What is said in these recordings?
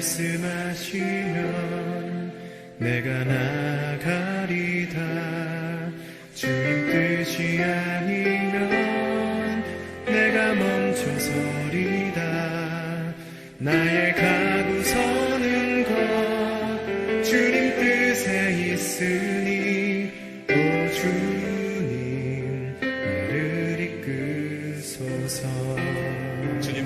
말씀하시면 내가 나가리다. 주님 뜻이 아니면 내가 멈춰서리다. 나의 가고 서는 것 주님 뜻에 있으니 오 주님 나를 이끄소서. 주님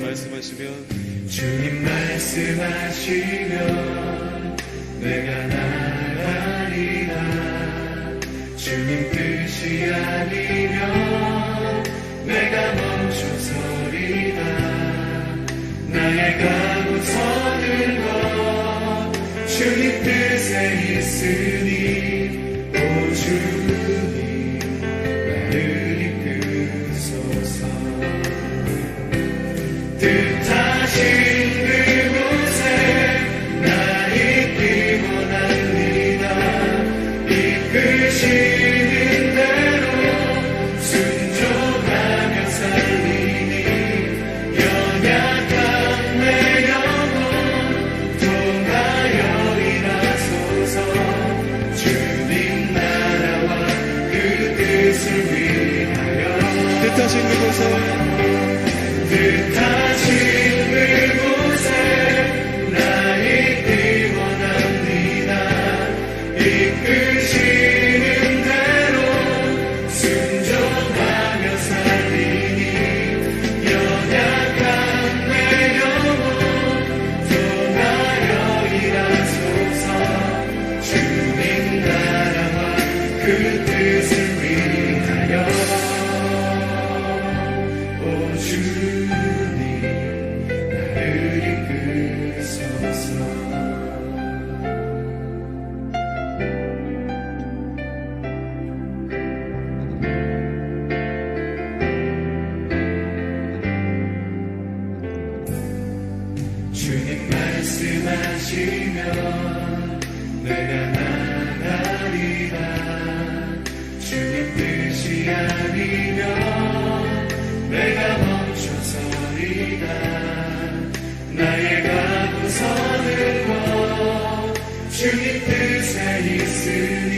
말씀하시면 내가 나가리다. 주님 뜻이 아니면 내가 멈춰서리다. 나의 가고 서는 것 주님 뜻에 있으니 오 주님 나를 이끄소서. 뜻하신 그곳에 나 있기 원합니다. 이끄시는 대로 순종하며 살리니 연약한 내 영혼 통하여 일하소서. 주님 나라와 그 뜻을 위하여 뜻하신 그곳에 나 있기 원합니다. 이끄시는 대로 순종하며 살리니 연약한 내 영혼 통하여 일하소서. 주님 나라와 그 뜻을 위하여 오 주님 나를 이끄소서. 주님 말씀하시면 내가 나가리라. 주님 뜻이 아니면 내가 멈춰서리다. 나의 가고 서는 것 주님 뜻에 있으니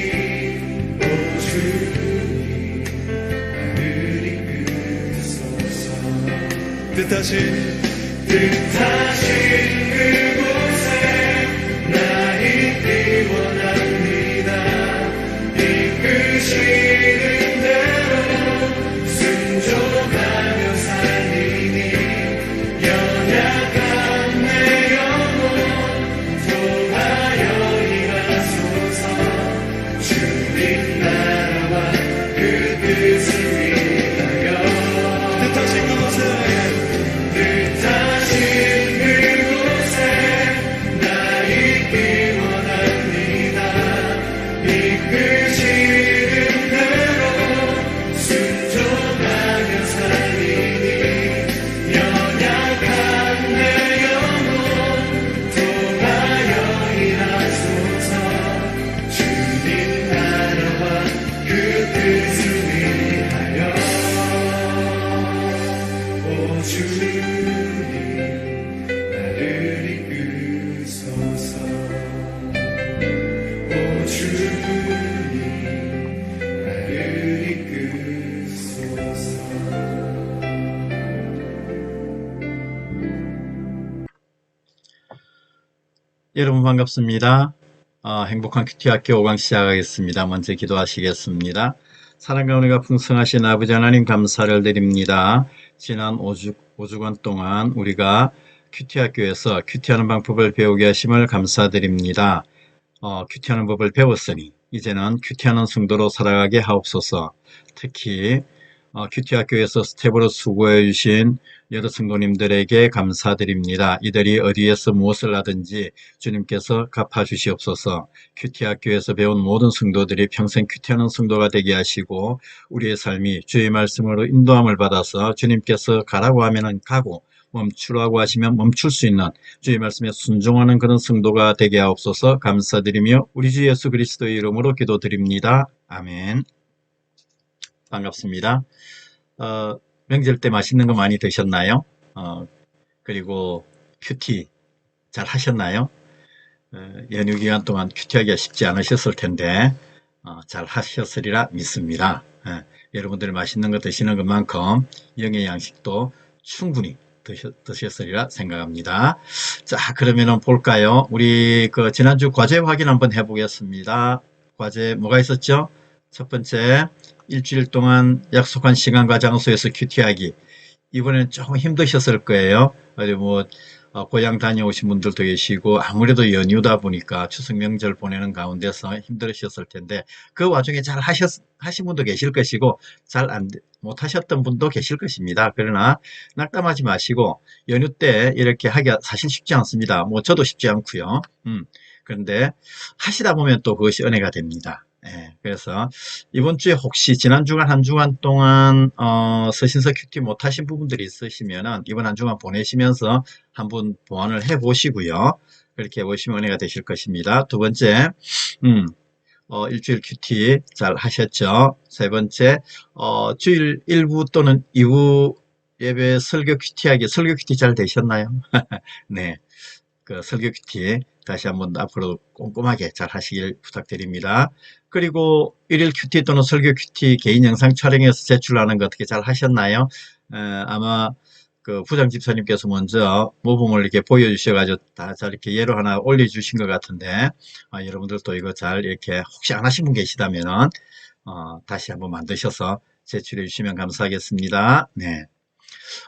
오 주님 나를 이끄소서. 뜻하신 그곳에 나 있기 원합니다. 이끄시는 대로 순종하며 살리니 연약한 내 영혼 통하여 일하소서. 주님 나라와 그 뜻을 위하여 뜻하신 그곳에 나 있기 원합니다. 이끄시는 대로 순종하며 살리니 연약한 내 영혼 통하여 일하소서. 주님 나라와 그 뜻을 위하여 오 주님 나를 이끄소서. 오 주님 나를 이끄소서. 여러분 반갑습니다. 행복한 큐티학교 5강 시작하겠습니다. 먼저 기도하시겠습니다. 사랑과 은혜가 풍성하신 아버지 하나님 감사를 드립니다. 지난 5주간 동안 우리가 큐티학교에서 큐티하는 방법을 배우게 하심을 감사드립니다. 큐티하는 법을 배웠으니 이제는 큐티하는 성도로 살아가게 하옵소서. 특히 큐티학교에서 스텝으로 수고해 주신 여러 성도님들에게 감사드립니다. 이들이 어디에서 무엇을 하든지 주님께서 갚아주시옵소서. 큐티학교에서 배운 모든 성도들이 평생 큐티하는 성도가 되게 하시고 우리의 삶이 주의 말씀으로 인도함을 받아서 주님께서 가라고 하면 가고 멈추라고 하시면 멈출 수 있는 주의 말씀에 순종하는 그런 성도가 되게 하옵소서. 감사드리며 우리 주 예수 그리스도의 이름으로 기도드립니다. 아멘. 반갑습니다. 명절 때 맛있는 거 많이 드셨나요? 그리고 큐티 잘 하셨나요? 연휴 기간 동안 큐티하기가 쉽지 않으셨을 텐데 잘 하셨으리라 믿습니다. 여러분들이 맛있는 거 드시는 것만큼 영양 양식도 충분히 드셨으리라 생각합니다. 자, 그러면은 볼까요? 우리 그 지난주 과제 확인 한번 해보겠습니다. 과제 뭐가 있었죠? 첫 번째, 일주일 동안 약속한 시간과 장소에서 큐티하기. 이번에는 조금 힘드셨을 거예요. 어디 뭐 고향 다녀오신 분들도 계시고 아무래도 연휴다 보니까 추석 명절 보내는 가운데서 힘들으셨을 텐데 그 와중에 잘 하신 분도 계실 것이고 잘 못하셨던 분도 계실 것입니다. 그러나 낙담하지 마시고 연휴 때 이렇게 하기가 사실 쉽지 않습니다. 뭐 저도 쉽지 않고요. 그런데 하시다 보면 또 그것이 은혜가 됩니다. 그래서 이번 주에 혹시 지난 주간 한 주간 동안 서신서 큐티 못하신 부분들이 있으시면은 이번 한 주간 보내시면서 한번 보완을 해 보시고요. 그렇게 해보시면 은혜가 되실 것입니다. 두 번째, 일주일 큐티 잘 하셨죠? 세 번째, 주일 1부 또는 2부 예배 설교 큐티하기, 설교 큐티 잘 되셨나요? 네. 그 설교 큐티 다시 한번 앞으로 꼼꼼하게 잘 하시길 부탁드립니다. 그리고 일일 큐티 또는 설교 큐티 개인 영상 촬영해서 제출하는 거 어떻게 잘 하셨나요? 아마 그 부장 집사님께서 먼저 모범을 이렇게 보여주셔가지고 다 잘 이렇게 예로 하나 올려주신 것 같은데 여러분들도 이거 잘 이렇게 혹시 안 하신 분 계시다면은 다시 한번 만드셔서 제출해 주시면 감사하겠습니다. 네.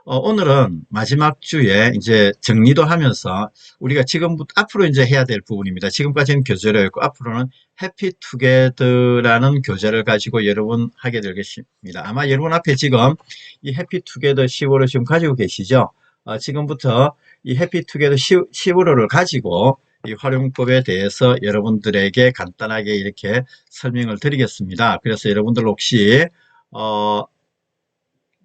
오늘은 마지막 주에 이제 정리도 하면서 우리가 지금부터 앞으로 이제 해야 될 부분입니다. 지금까지는 교재였고 앞으로는 해피투게더라는 교재를 가지고 여러분 하게 될 것입니다. 아마 여러분 앞에 지금 이 해피투게더 10월호 지금 가지고 계시죠? 지금부터 이 해피투게더 10월호를 가지고 이 활용법에 대해서 여러분들에게 간단하게 이렇게 설명을 드리겠습니다. 그래서 여러분들 혹시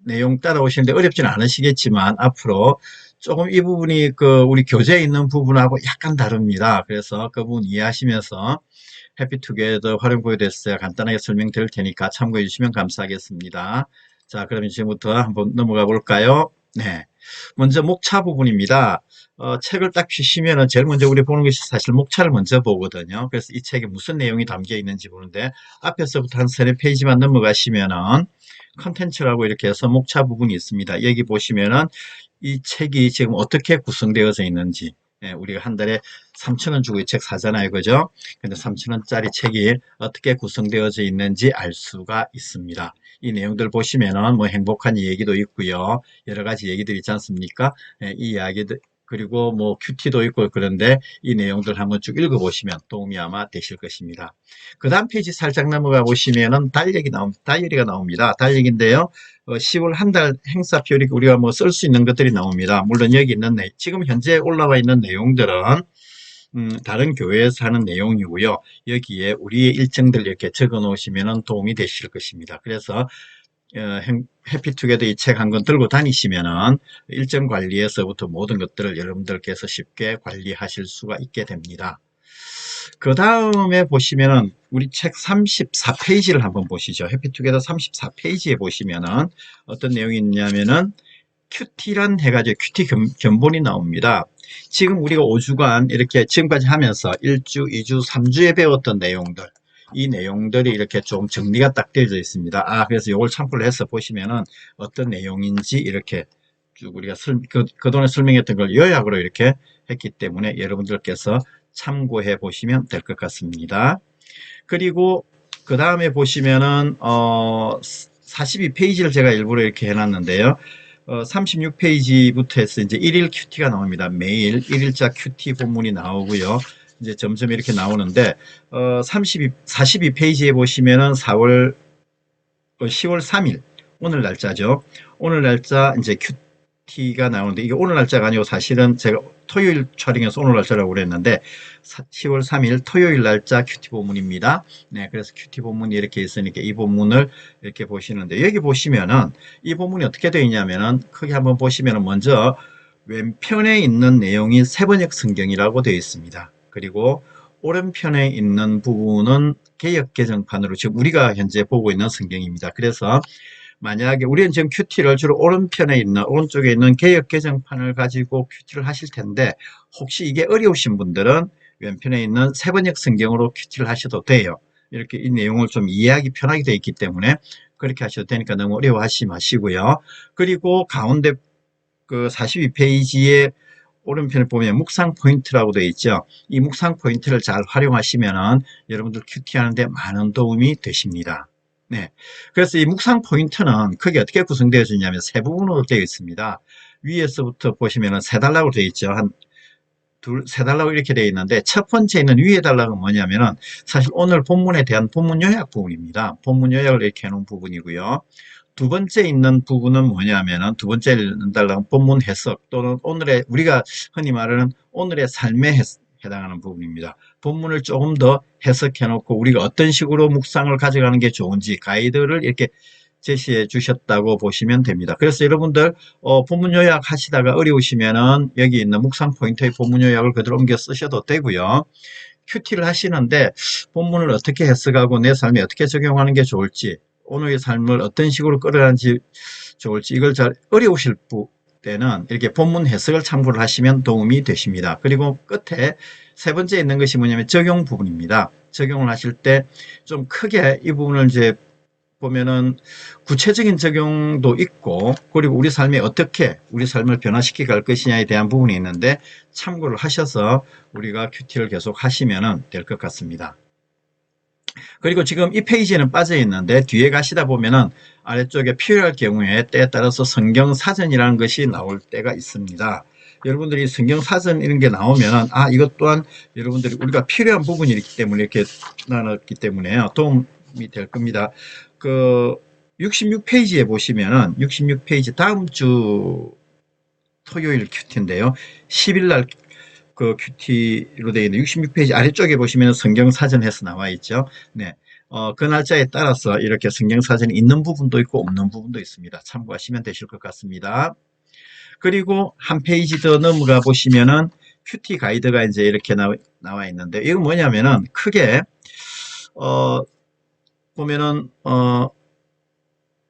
내용 따라오시는데 어렵지는 않으시겠지만 앞으로 조금 이 부분이 그 우리 교재에 있는 부분하고 약간 다릅니다. 그래서 그 부분 이해하시면서 해피투게더 활용법에 대해서 간단하게 설명드릴 테니까 참고해 주시면 감사하겠습니다. 자, 그러면 지금부터 한번 넘어가 볼까요? 네. 먼저 목차 부분입니다. 책을 딱 펴시면은 제일 먼저 우리 보는 것이 사실 목차를 먼저 보거든요. 그래서 이 책에 무슨 내용이 담겨 있는지 보는데 앞에서부터 한 세네 페이지만 넘어가시면은 컨텐츠라고 이렇게 해서 목차 부분이 있습니다. 여기 보시면은 이 책이 지금 어떻게 구성되어져 있는지 우리가 한 달에 3,000원 주고 이 책 사잖아요. 그죠? 근데 3,000원짜리 책이 어떻게 구성되어져 있는지 알 수가 있습니다. 이 내용들 보시면은 뭐 행복한 얘기도 있고요. 여러 가지 얘기들이 있지 않습니까? 이 이야기들 그리고 뭐 큐티도 있고 그런데 이 내용들 한번 쭉 읽어보시면 도움이 아마 되실 것입니다. 그 다음 페이지 살짝 넘어가 보시면은 다이어리가 나옵니다. 달력인데요. 10월 한 달 행사표 이렇게 우리가 뭐 쓸 수 있는 것들이 나옵니다. 물론 여기 있는 지금 현재 올라와 있는 내용들은 다른 교회에서 하는 내용이고요. 여기에 우리의 일정들 이렇게 적어 놓으시면 도움이 되실 것입니다. 그래서 해피투게더 이 책 한 권 들고 다니시면은 일정 관리에서부터 모든 것들을 여러분들께서 쉽게 관리하실 수가 있게 됩니다. 그 다음에 보시면은 우리 책 34페이지를 한번 보시죠. 해피투게더 34페이지에 보시면은 어떤 내용이 있냐면은 큐티란 해가지고 큐티 견본이 나옵니다. 지금 우리가 5주간 이렇게 지금까지 하면서 1주, 2주, 3주에 배웠던 내용들 이 내용들이 이렇게 좀 정리가 딱 되어져 있습니다. 그래서 이걸 참고를 해서 보시면은 어떤 내용인지 이렇게 쭉 우리가 그동안에 설명했던 걸 요약으로 이렇게 했기 때문에 여러분들께서 참고해 보시면 될 것 같습니다. 그리고 그 다음에 보시면은 42페이지를 제가 일부러 이렇게 해놨는데요. 36페이지부터 해서 이제 1일 큐티가 나옵니다. 매일 1일자 큐티 본문이 나오고요. 이제 점점 이렇게 나오는데 42페이지에 보시면은 10월 3일 오늘 날짜죠. 오늘 날짜 이제 큐티가 나오는데 이게 오늘 날짜가 아니고 사실은 제가 토요일 촬영해서 오늘 날짜라고 그랬는데 10월 3일 토요일 날짜 큐티 본문입니다. 네, 그래서 큐티 본문이 이렇게 있으니까 이 본문을 이렇게 보시는데 여기 보시면은 이 본문이 어떻게 되어 있냐면은 크게 한번 보시면은 먼저 왼편에 있는 내용이 세번역 성경이라고 되어 있습니다. 그리고 오른편에 있는 부분은 개역개정판으로 지금 우리가 현재 보고 있는 성경입니다. 그래서 만약에 우리는 지금 큐티를 주로 오른쪽에 있는 개역 개정판을 가지고 큐티를 하실 텐데 혹시 이게 어려우신 분들은 왼편에 있는 세번역 성경으로 큐티를 하셔도 돼요. 이렇게 이 내용을 좀 이해하기 편하게 되어 있기 때문에 그렇게 하셔도 되니까 너무 어려워하시지 마시고요. 그리고 가운데 그 42페이지에 오른편에 보면 묵상 포인트라고 되어 있죠. 이 묵상 포인트를 잘 활용하시면은 여러분들 큐티 하는데 많은 도움이 되십니다. 네. 그래서 이 묵상 포인트는 크게 어떻게 구성되어 있냐면 세 부분으로 되어 있습니다. 위에서부터 보시면은 세 달락으로 되어 있죠. 세 달라고 이렇게 되어 있는데 첫 번째 있는 위에 달락은 뭐냐면은 사실 오늘 본문에 대한 본문 요약 부분입니다. 본문 요약을 이렇게 해놓은 부분이고요. 두 번째 있는 부분은 뭐냐면은 두 번째 있는 달락은 본문 해석 또는 오늘의 우리가 흔히 말하는 오늘의 삶에 해당하는 부분입니다. 본문을 조금 더 해석해 놓고 우리가 어떤 식으로 묵상을 가져가는 게 좋은지 가이드를 이렇게 제시해 주셨다고 보시면 됩니다. 그래서 여러분들 본문 요약 하시다가 어려우시면은 여기 있는 묵상 포인트의 본문 요약을 그대로 옮겨 쓰셔도 되고요. 큐티를 하시는데 본문을 어떻게 해석하고 내 삶에 어떻게 적용하는 게 좋을지 오늘의 삶을 어떤 식으로 끌어가는지 좋을지 이걸 잘 어려우실 때는 이렇게 본문 해석을 참고를 하시면 도움이 되십니다. 그리고 끝에 세 번째 있는 것이 뭐냐면 적용 부분입니다. 적용을 하실 때 좀 크게 이 부분을 이제 보면은 구체적인 적용도 있고 그리고 우리 삶에 어떻게 우리 삶을 변화시켜 갈 것이냐에 대한 부분이 있는데 참고를 하셔서 우리가 큐티를 계속 하시면 될 것 같습니다. 그리고 지금 이 페이지에는 빠져 있는데 뒤에 가시다 보면은 아래쪽에 필요할 경우에 때에 따라서 성경 사전이라는 것이 나올 때가 있습니다. 여러분들이 성경 사전 이런 게 나오면은 이것 또한 여러분들이 우리가 필요한 부분이기 때문에 이렇게 나눴기 때문에요. 도움이 될 겁니다. 그 66페이지에 보시면은 66페이지 다음 주 토요일 큐티인데요. 10일 날 그 큐티로 되어 있는 66페이지 아래쪽에 보시면 성경 사전해서 나와 있죠. 네. 그 날짜에 따라서 이렇게 성경 사전이 있는 부분도 있고 없는 부분도 있습니다. 참고하시면 되실 것 같습니다. 그리고 한 페이지 더 넘어가 보시면은 큐티 가이드가 이제 이렇게 나와 있는데 이건 뭐냐면은 크게 보면은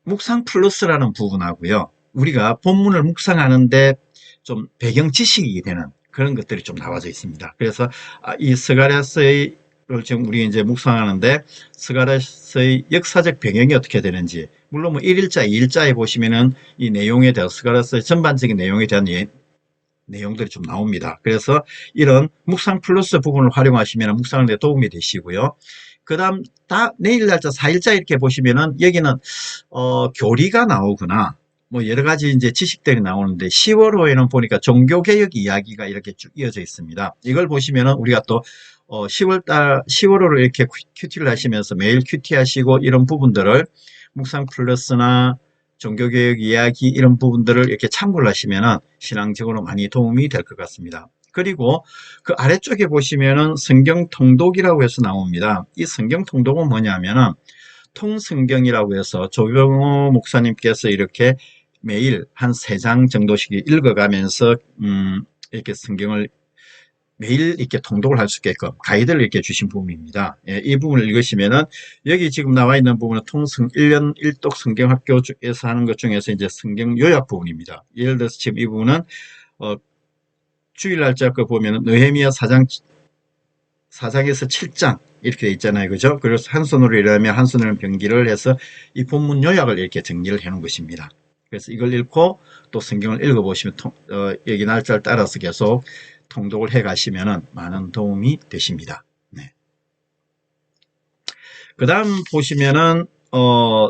묵상 플러스라는 부분하고요. 우리가 본문을 묵상하는데 좀 배경 지식이 되는 그런 것들이 좀 나와져 있습니다. 그래서 이 스가랴서의 지금 우리 이제 묵상하는데 스가랴서의 역사적 배경이 어떻게 되는지 물론 뭐 1일자, 2일자에 보시면은 이 내용에 대해서 스가랴서의 전반적인 내용에 대한 내용들이 좀 나옵니다. 그래서 이런 묵상 플러스 부분을 활용하시면 묵상하는 데 도움이 되시고요. 그 다음 내일 날짜 4일자 이렇게 보시면은 여기는 교리가 나오거나 뭐 여러 가지 이제 지식들이 나오는데 10월호에는 보니까 종교개혁 이야기가 이렇게 쭉 이어져 있습니다. 이걸 보시면은 우리가 또 10월호를 이렇게 큐티를 하시면서 매일 큐티 하시고 이런 부분들을 묵상 플러스나 종교개혁 이야기 이런 부분들을 이렇게 참고를 하시면은 신앙적으로 많이 도움이 될 것 같습니다. 그리고 그 아래쪽에 보시면은 성경 통독이라고 해서 나옵니다. 이 성경 통독은 뭐냐면은 통성경이라고 해서 조병호 목사님께서 이렇게 매일 한 3장 정도씩 읽어가면서 이렇게 성경을 매일 이렇게 통독을 할 수 있게끔 가이드를 이렇게 주신 부분입니다. 예, 이 부분을 읽으시면은 여기 지금 나와 있는 부분은 통성 1년 1독 성경학교에서 하는 것 중에서 이제 성경 요약 부분입니다. 예를 들어서 지금 이 부분은 주일 날짜 거 보면은 느헤미야 4장에서 7장 이렇게 돼 있잖아요. 그죠? 그래서 한 손으로 일하며 한 손으로는 병기를 해서 이 본문 요약을 이렇게 정리를 해 놓은 것입니다. 그래서 이걸 읽고 또 성경을 읽어보시면 여기 날짜를 따라서 계속 통독을 해 가시면 많은 도움이 되십니다. 네. 그 다음 보시면은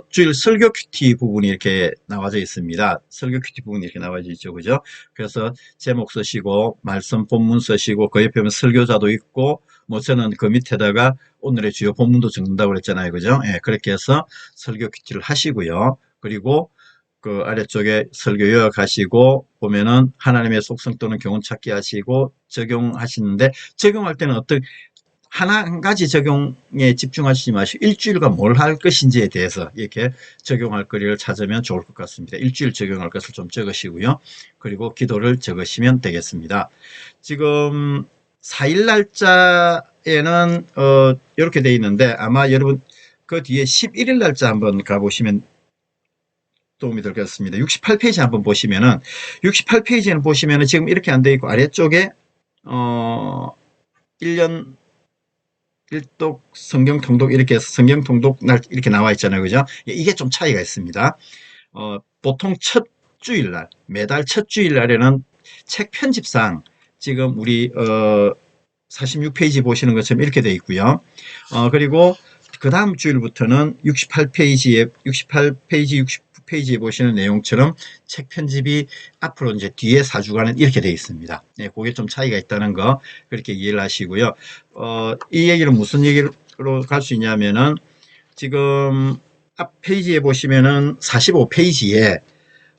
주일 설교 큐티 부분이 이렇게 나와져 있습니다. 설교 큐티 부분이 이렇게 나와져 있죠. 그죠? 그래서 제목 쓰시고 말씀 본문 쓰시고 그 옆에 보면 설교자도 있고 뭐 저는 그 밑에다가 오늘의 주요 본문도 적는다고 그랬잖아요. 그죠? 예, 그렇게 해서 설교 큐티를 하시고요. 그리고 그 아래쪽에 설교 요약하시고 보면은 하나님의 속성 또는 교훈 찾기 하시고 적용하시는데 적용할 때는 한 가지 적용에 집중하시지 마시고 일주일간 뭘 할 것인지에 대해서 이렇게 적용할 거리를 찾으면 좋을 것 같습니다. 일주일 적용할 것을 좀 적으시고요. 그리고 기도를 적으시면 되겠습니다. 지금 4일 날짜에는 이렇게 돼 있는데 아마 여러분 그 뒤에 11일 날짜 한번 가보시면 도움이 될 것 같습니다. 68페이지 한번 보시면은 68페이지는 보시면은 지금 이렇게 안 되어 있고 아래쪽에 1년 1독 성경 통독 이렇게 해서 성경 통독 날 이렇게 나와 있잖아요. 그죠? 이게 좀 차이가 있습니다. 보통 첫 주일날, 매달 첫 주일날에는 책 편집상 지금 우리 46페이지 보시는 것처럼 이렇게 되어 있고요. 그리고 그 다음 주일부터는 68페이지에 69페이지에 보시는 내용처럼 책 편집이 앞으로 이제 뒤에 4주간은 이렇게 되어 있습니다. 네, 그게 좀 차이가 있다는 거 그렇게 이해를 하시고요. 이 얘기는 무슨 얘기로 갈 수 있냐면은 지금 앞 페이지에 보시면은 45페이지에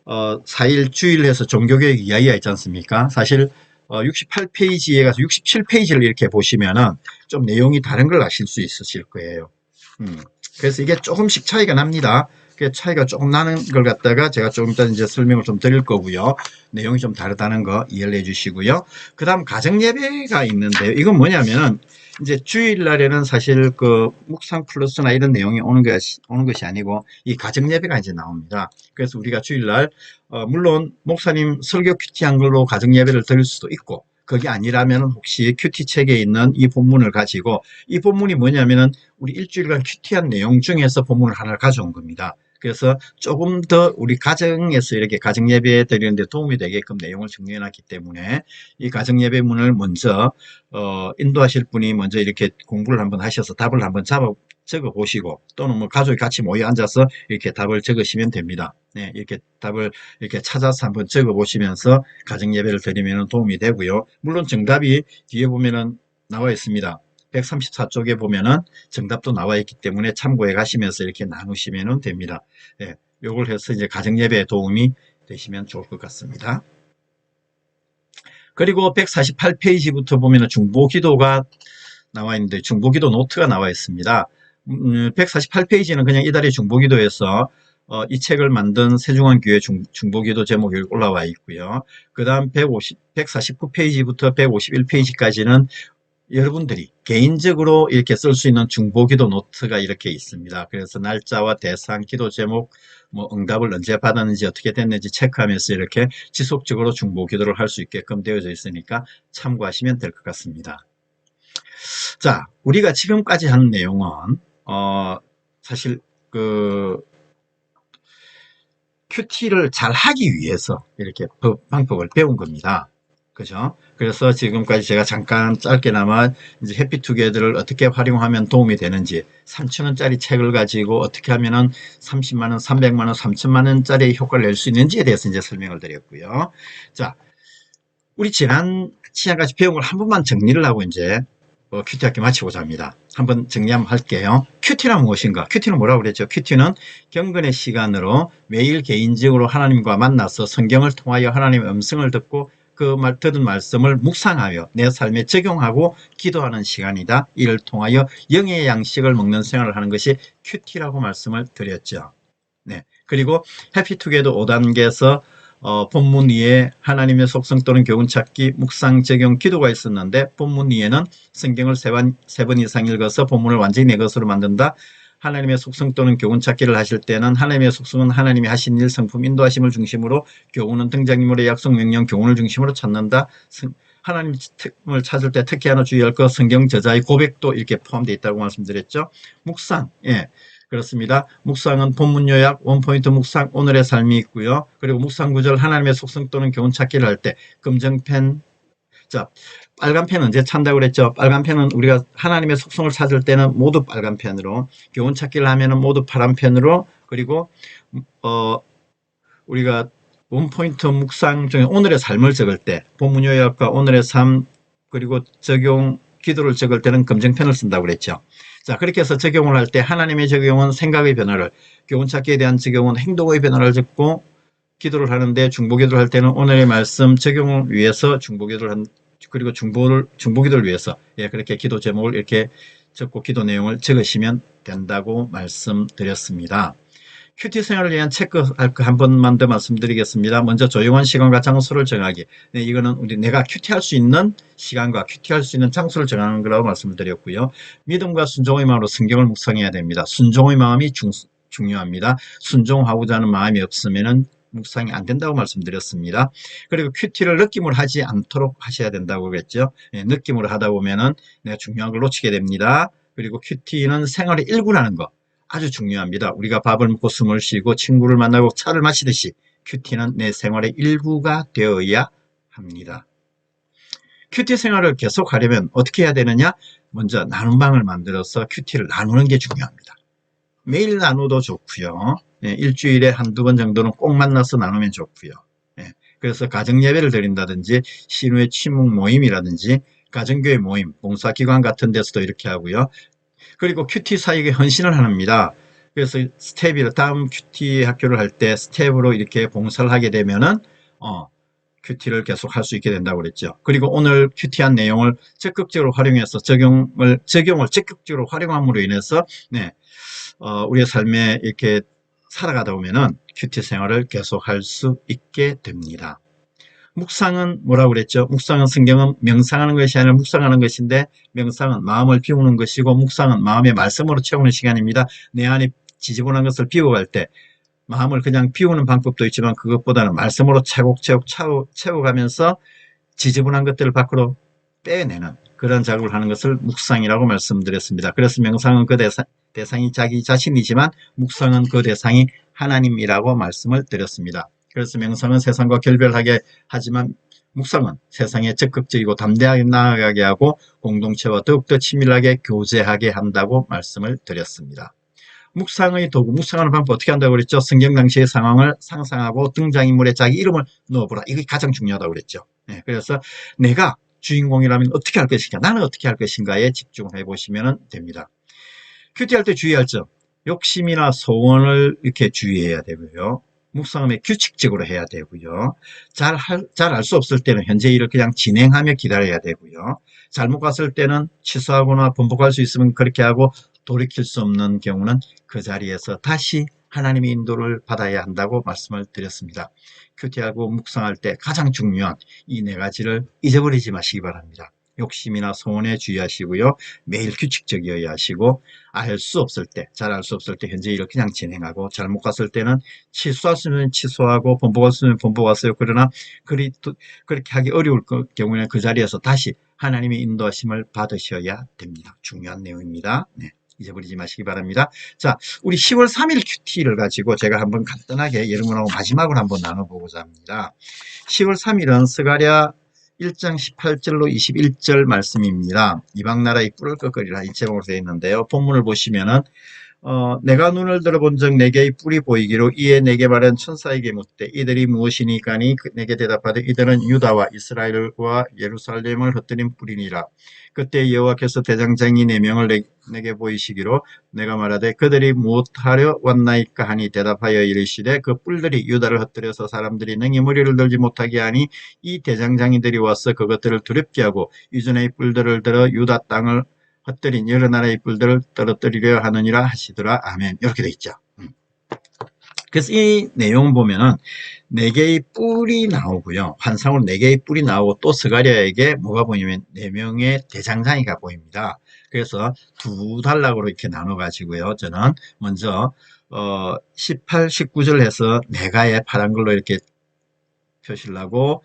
4일 주일해서 종교개혁 이야기가 있지 않습니까? 사실 68페이지에 가서 67페이지를 이렇게 보시면은 좀 내용이 다른 걸 아실 수 있으실 거예요. 그래서 이게 조금씩 차이가 납니다. 그 차이가 조금 나는 걸 갖다가 제가 조금 이따 이제 설명을 좀 드릴 거고요. 내용이 좀 다르다는 거 이해를 해 주시고요. 그 다음 가정예배가 있는데요. 이건 뭐냐면은 이제 주일날에는 사실 그 묵상 플러스나 이런 내용이 오는 것이 아니고 이 가정예배가 이제 나옵니다. 그래서 우리가 주일날 물론 목사님 설교 큐티한 걸로 가정예배를 드릴 수도 있고 그게 아니라면 혹시 큐티 책에 있는 이 본문을 가지고 이 본문이 뭐냐면은 우리 일주일간 큐티한 내용 중에서 본문을 하나를 가져온 겁니다. 그래서 조금 더 우리 가정에서 이렇게 가정예배 드리는데 도움이 되게끔 내용을 정리해 놨기 때문에 이 가정예배문을 먼저 인도하실 분이 먼저 이렇게 공부를 한번 하셔서 답을 한번 적어 보시고 또는 뭐 가족이 같이 모여 앉아서 이렇게 답을 적으시면 됩니다. 네, 이렇게 답을 이렇게 찾아서 한번 적어 보시면서 가정예배를 드리면 도움이 되고요. 물론 정답이 뒤에 보면은 나와 있습니다. 134쪽에 보면은 정답도 나와 있기 때문에 참고해 가시면서 이렇게 나누시면 됩니다. 네, 요걸 해서 이제 가정예배에 도움이 되시면 좋을 것 같습니다. 그리고 148페이지부터 보면은 중보기도가 나와 있는데 중보기도 노트가 나와 있습니다. 148페이지는 그냥 이달의 중보기도에서 이 책을 만든 세중앙교회 중보기도 제목이 올라와 있고요. 그 다음 149페이지부터 151페이지까지는 여러분들이 개인적으로 이렇게 쓸 수 있는 중보기도 노트가 이렇게 있습니다. 그래서 날짜와 대상, 기도 제목, 뭐 응답을 언제 받았는지 어떻게 됐는지 체크하면서 이렇게 지속적으로 중보기도를 할 수 있게끔 되어져 있으니까 참고하시면 될 것 같습니다. 자, 우리가 지금까지 한 내용은 사실 그 큐티를 잘 하기 위해서 이렇게 방법을 배운 겁니다. 그죠? 그래서 지금까지 제가 잠깐 짧게나마 이제 해피투게더를 어떻게 활용하면 도움이 되는지 3,000원짜리 책을 가지고 어떻게 하면은 30만원, 300만원, 3천만원짜리 효과를 낼 수 있는지에 대해서 이제 설명을 드렸고요. 자, 우리 지난 시간까지 배운 걸 한 번만 정리를 하고 이제 큐티 학기 마치고자 합니다. 한번 정리 한번 할게요. 큐티는 무엇인가? 큐티는 뭐라고 그랬죠? 큐티는 경건의 시간으로 매일 개인적으로 하나님과 만나서 성경을 통하여 하나님의 음성을 듣고 그 들은 말씀을 묵상하여 내 삶에 적용하고 기도하는 시간이다. 이를 통하여 영의 양식을 먹는 생활을 하는 것이 큐티라고 말씀을 드렸죠. 네. 그리고 해피투게더 5단계에서 본문 위에 하나님의 속성 또는 교훈 찾기, 묵상, 적용, 기도가 있었는데 본문 위에는 성경을 세 번 이상 읽어서 본문을 완전히 내 것으로 만든다. 하나님의 속성 또는 교훈 찾기를 하실 때는 하나님의 속성은 하나님이 하신 일, 성품, 인도하심을 중심으로, 교훈은 등장인물의 약속, 명령, 교훈을 중심으로 찾는다. 하나님을 찾을 때 특히 하나 주의할 것, 성경 저자의 고백도 이렇게 포함되어 있다고 말씀드렸죠. 묵상, 예. 그렇습니다. 묵상은 본문 요약, 원포인트 묵상, 오늘의 삶이 있고요. 그리고 묵상 구절, 하나님의 속성 또는 교훈 찾기를 할 때 검정펜, 자, 빨간 펜 언제 찬다고 그랬죠? 빨간 펜은 우리가 하나님의 속성을 찾을 때는 모두 빨간 펜으로, 교훈 찾기를 하면은 모두 파란 펜으로, 그리고 우리가 원포인트 묵상 중에 오늘의 삶을 적을 때 본문 요약과 오늘의 삶 그리고 적용 기도를 적을 때는 검정펜을 쓴다고 그랬죠. 자, 그렇게 해서 적용을 할 때 하나님의 적용은 생각의 변화를, 교훈 찾기에 대한 적용은 행동의 변화를 적고, 기도를 하는데 중보기도를 할 때는 오늘의 말씀 적용을 위해서 중보기도를 그리고 중보기도를 위해서, 예, 그렇게 기도 제목을 이렇게 적고 기도 내용을 적으시면 된다고 말씀드렸습니다. 큐티 생활을 위한 체크 한 번만 더 말씀드리겠습니다. 먼저 조용한 시간과 장소를 정하기. 네, 이거는 내가 큐티할 수 있는 시간과 큐티할 수 있는 장소를 정하는 거라고 말씀을 드렸고요. 믿음과 순종의 마음으로 성경을 묵상해야 됩니다. 순종의 마음이 중요합니다. 순종하고자 하는 마음이 없으면은 묵상이 안 된다고 말씀드렸습니다. 그리고 큐티를 느낌으로 하지 않도록 하셔야 된다고 그랬죠. 예, 느낌으로 하다 보면은 내가 중요한 걸 놓치게 됩니다. 그리고 큐티는 생활의 일부라는 거 아주 중요합니다. 우리가 밥을 먹고 숨을 쉬고 친구를 만나고 차를 마시듯이 큐티는 내 생활의 일부가 되어야 합니다. 큐티 생활을 계속하려면 어떻게 해야 되느냐? 먼저 나눔 방을 만들어서 큐티를 나누는 게 중요합니다. 매일 나눠도 좋고요. 예, 일주일에 한두 번 정도는 꼭 만나서 나누면 좋고요. 예, 그래서 가정예배를 드린다든지 신우의 침묵 모임이라든지 가정교회 모임, 봉사기관 같은 데서도 이렇게 하고요. 그리고 큐티 사역에 헌신을 합니다. 그래서 스텝이 다음 큐티 학교를 할 때 스텝으로 이렇게 봉사를 하게 되면은 큐티를 계속 할 수 있게 된다고 그랬죠. 그리고 오늘 큐티한 내용을 적극적으로 활용해서 적용을 적극적으로 활용함으로 인해서 우리의 삶에 이렇게 살아가다 보면은 큐티 생활을 계속할 수 있게 됩니다. 묵상은 뭐라고 그랬죠? 묵상은 성경은 명상하는 것이 아니라 묵상하는 것인데 명상은 마음을 비우는 것이고 묵상은 마음의 말씀으로 채우는 시간입니다. 내 안에 지저분한 것을 비워갈 때 마음을 그냥 비우는 방법도 있지만 그것보다는 말씀으로 차곡차곡 채워가면서 지저분한 것들을 밖으로 빼내는 그런 작업을 하는 것을 묵상이라고 말씀드렸습니다. 그래서 명상은 그 대상이 자기 자신이지만 묵상은 그 대상이 하나님이라고 말씀을 드렸습니다. 그래서 명상은 세상과 결별하게 하지만 묵상은 세상에 적극적이고 담대하게 나아가게 하고 공동체와 더욱더 친밀하게 교제하게 한다고 말씀을 드렸습니다. 묵상의 도구, 묵상하는 방법 어떻게 한다고 그랬죠? 성경 당시의 상황을 상상하고 등장인물에 자기 이름을 넣어보라. 이게 가장 중요하다고 그랬죠. 그래서 내가 주인공이라면 어떻게 할 것인가, 나는 어떻게 할 것인가에 집중을 해보시면 됩니다. 큐티할 때 주의할 점, 욕심이나 소원을 이렇게 주의해야 되고요. 묵상은 규칙적으로 해야 되고요. 잘 알 수 없을 때는 현재 일을 그냥 진행하며 기다려야 되고요. 잘못 갔을 때는 취소하거나 번복할 수 있으면 그렇게 하고 돌이킬 수 없는 경우는 그 자리에서 다시 하나님의 인도를 받아야 한다고 말씀을 드렸습니다. 큐티하고 묵상할 때 가장 중요한 이 네 가지를 잊어버리지 마시기 바랍니다. 욕심이나 소원에 주의하시고요. 매일 규칙적이어야 하시고 알 수 없을 때, 잘 알 수 없을 때 현재 일을 그냥 진행하고 잘못 갔을 때는 취소했으면 취소하고 번복했으면 번복하세요. 그러나 그렇게 하기 어려울 경우에는 그 자리에서 다시 하나님의 인도하심을 받으셔야 됩니다. 중요한 내용입니다. 잊어버리지 마시기 바랍니다. 자, 우리 10월 3일 큐티를 가지고 제가 한번 간단하게 여러분하고 마지막으로 한번 나눠보고자 합니다. 10월 3일은 스가랴 1장 18절로 21절 말씀입니다. 이방 나라의 뿔을 꺾으리라 이 제목으로 되어 있는데요. 본문을 보시면은 내가 눈을 들어본 적 내게의 뿔이 보이기로 이에 내게 말한 천사에게 묻되 이들이 무엇이니까니 내게 대답하되 이들은 유다와 이스라엘과 예루살렘을 흩뜨린 뿔이니라. 그때 여호와께서 대장장이 4명을 내게 보이시기로 내가 말하되 그들이 무엇하려 왔나이까 하니 대답하여 이르시되 그 뿔들이 유다를 흩뜨려서 사람들이 능히 머리를 들지 못하게 하니 이 대장장이들이 와서 그것들을 두렵게 하고 이전의 뿔들을 들어 유다 땅을 흩뜨린 여러 나라의 뿔들을 떨어뜨리려 하느니라 하시더라. 아멘. 이렇게 돼 있죠. 그래서 이 내용 보면은 4개의 뿔이 나오고요. 환상으로 4개의 뿔이 나오고 또 스가랴에게 뭐가 보이냐면 4명의 대장장이가 보입니다. 그래서 2단락으로 이렇게 나눠 가지고요. 저는 먼저 18, 19절 해서 내가의 파란 걸로 이렇게 표시를 하고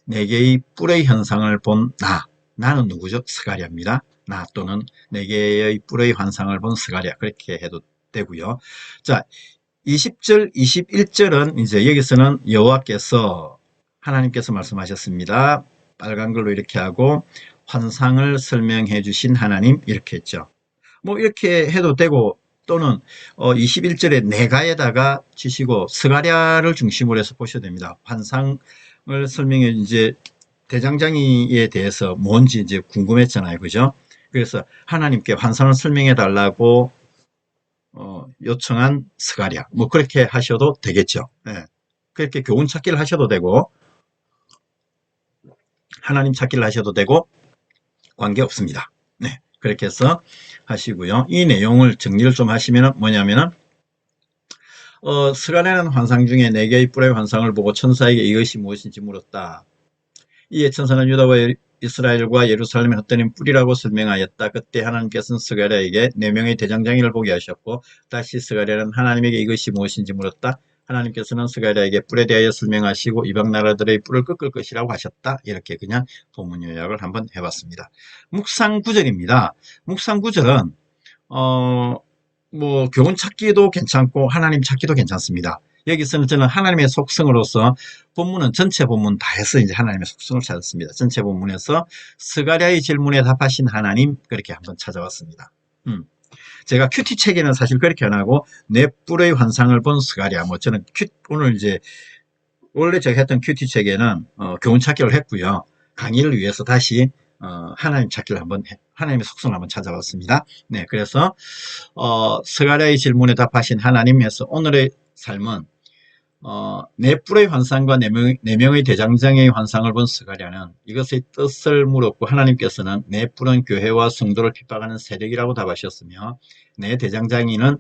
4개의 뿔의 현상을 본 나는 누구죠? 스가랴입니다. 나 또는 4개의 뿔의 환상을 본 스가랴 그렇게 해도 되고요. 자, 20절, 21절은 이제 여기서는 여호와께서 하나님께서 말씀하셨습니다. 빨간 걸로 이렇게 하고 환상을 설명해 주신 하나님 이렇게 했죠. 뭐 이렇게 해도 되고 또는 21절에 내가에다가 치시고 스가랴를 중심으로 해서 보셔도 됩니다. 환상을 설명해 이제 대장장이에 대해서 뭔지 이제 궁금했잖아요. 그죠? 그래서 하나님께 환상을 설명해 달라고 요청한 스가랴. 뭐 그렇게 하셔도 되겠죠. 그렇게 교훈 찾기를 하셔도 되고 하나님 찾기를 하셔도 되고 관계없습니다. 그렇게 해서 하시고요. 이 내용을 정리를 좀 하시면 뭐냐면은 스가랴는 환상 중에 4개의 뿔의 환상을 보고 천사에게 이것이 무엇인지 물었다. 이에 천사는 유다와 이스라엘과 예루살렘의 흩어진 뿌리라고 설명하였다. 그때 하나님께서는 스가랴에게 4명의 대장장이를 보게 하셨고 다시 스가랴는 하나님에게 이것이 무엇인지 물었다. 하나님께서는 스가랴에게 뿔에 대하여 설명하시고 이방 나라들의 뿔을 꺾을 것이라고 하셨다. 이렇게 그냥 본문 요약을 한번 해봤습니다. 묵상 구절입니다. 묵상 구절은 뭐 교훈 찾기도 괜찮고 하나님 찾기도 괜찮습니다. 여기서는 저는 하나님의 속성으로서 본문은 전체 본문 다 해서 이제 하나님의 속성을 찾았습니다. 전체 본문에서 스가랴의 질문에 답하신 하나님 그렇게 한번 찾아왔습니다. 제가 큐티 책에는 사실 그렇게 안 하고 내 뿔의 환상을 본 스가랴 뭐 저는 오늘 이제 원래 제가 했던 큐티 책에는 교훈 찾기를 했고요. 강의를 위해서 다시 하나님 찾기를 한번 하나님의 속성을 한번 찾아봤습니다. 네, 그래서 스가랴의 질문에 답하신 하나님에서 오늘의 삶은 내 뿔의 환상과 네 명의 대장장의 환상을 본 스가랴는 이것의 뜻을 물었고 하나님께서는 내 뿔은 교회와 성도를 핍박하는 세력이라고 답하셨으며 내 대장장이는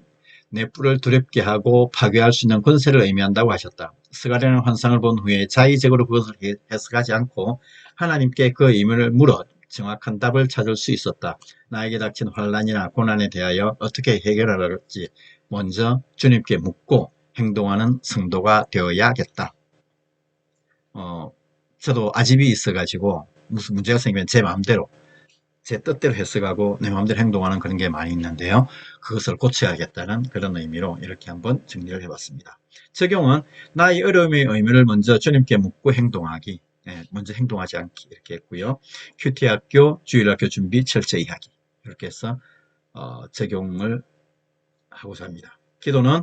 내 뿔을 두렵게 하고 파괴할 수 있는 권세를 의미한다고 하셨다. 스가랴는 환상을 본 후에 자의적으로 그것을 해석하지 않고 하나님께 그 의미를 물어 정확한 답을 찾을 수 있었다. 나에게 닥친 환난이나 고난에 대하여 어떻게 해결하려지 먼저 주님께 묻고 행동하는 성도가 되어야겠다. 저도 아집이 있어가지고 무슨 문제가 생기면 제 마음대로 제 뜻대로 해석하고 내 마음대로 행동하는 그런 게 많이 있는데요. 그것을 고쳐야겠다는 그런 의미로 이렇게 한번 정리를 해봤습니다. 적용은 나의 어려움의 의미를 먼저 주님께 묻고 행동하기. 먼저 행동하지 않기 이렇게 했고요. 큐티학교 주일학교 준비 철저히 하기 이렇게 해서 적용을 하고자 합니다. 기도는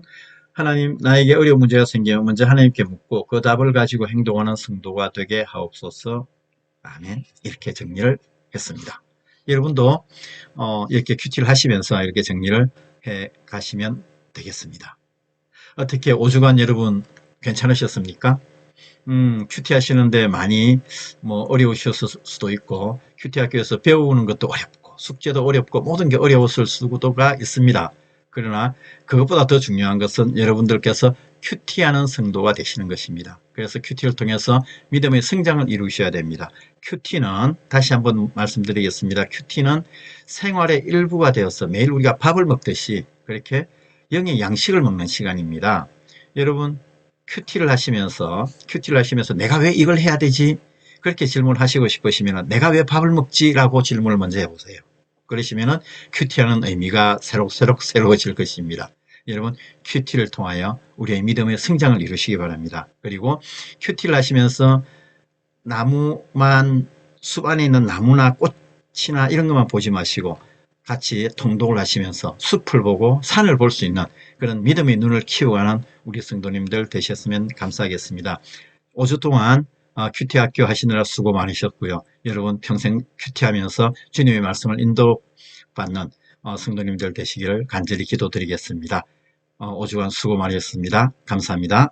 하나님 나에게 어려운 문제가 생기면 먼저 하나님께 묻고 그 답을 가지고 행동하는 성도가 되게 하옵소서. 아멘. 이렇게 정리를 했습니다. 여러분도 이렇게 큐티를 하시면서 이렇게 정리를 해 가시면 되겠습니다. 어떻게 5주간 여러분 괜찮으셨습니까? 큐티 하시는데 많이 뭐 어려우셨을 수도 있고 큐티 학교에서 배우는 것도 어렵고 숙제도 어렵고 모든 게 어려웠을 수도가 있습니다. 그러나 그것보다 더 중요한 것은 여러분들께서 큐티하는 성도가 되시는 것입니다. 그래서 큐티를 통해서 믿음의 성장을 이루셔야 됩니다. 큐티는 다시 한번 말씀드리겠습니다. 큐티는 생활의 일부가 되어서 매일 우리가 밥을 먹듯이 그렇게 영의 양식을 먹는 시간입니다. 여러분 큐티를 하시면서 내가 왜 이걸 해야 되지? 그렇게 질문을 하시고 싶으시면 내가 왜 밥을 먹지? 라고 질문을 먼저 해보세요. 그러시면은 큐티하는 의미가 새록새록 새로워질 것입니다. 여러분 큐티를 통하여 우리의 믿음의 성장을 이루시기 바랍니다. 그리고 큐티를 하시면서 나무만 숲 안에 있는 나무나 꽃이나 이런 것만 보지 마시고 같이 통독을 하시면서 숲을 보고 산을 볼 수 있는 그런 믿음의 눈을 키워가는 우리 성도님들 되셨으면 감사하겠습니다. 5주 동안 큐티학교 하시느라 수고 많으셨고요. 여러분 평생 큐티하면서 주님의 말씀을 인도받는 성도님들 되시기를 간절히 기도드리겠습니다. 5주간 수고 많으셨습니다. 감사합니다.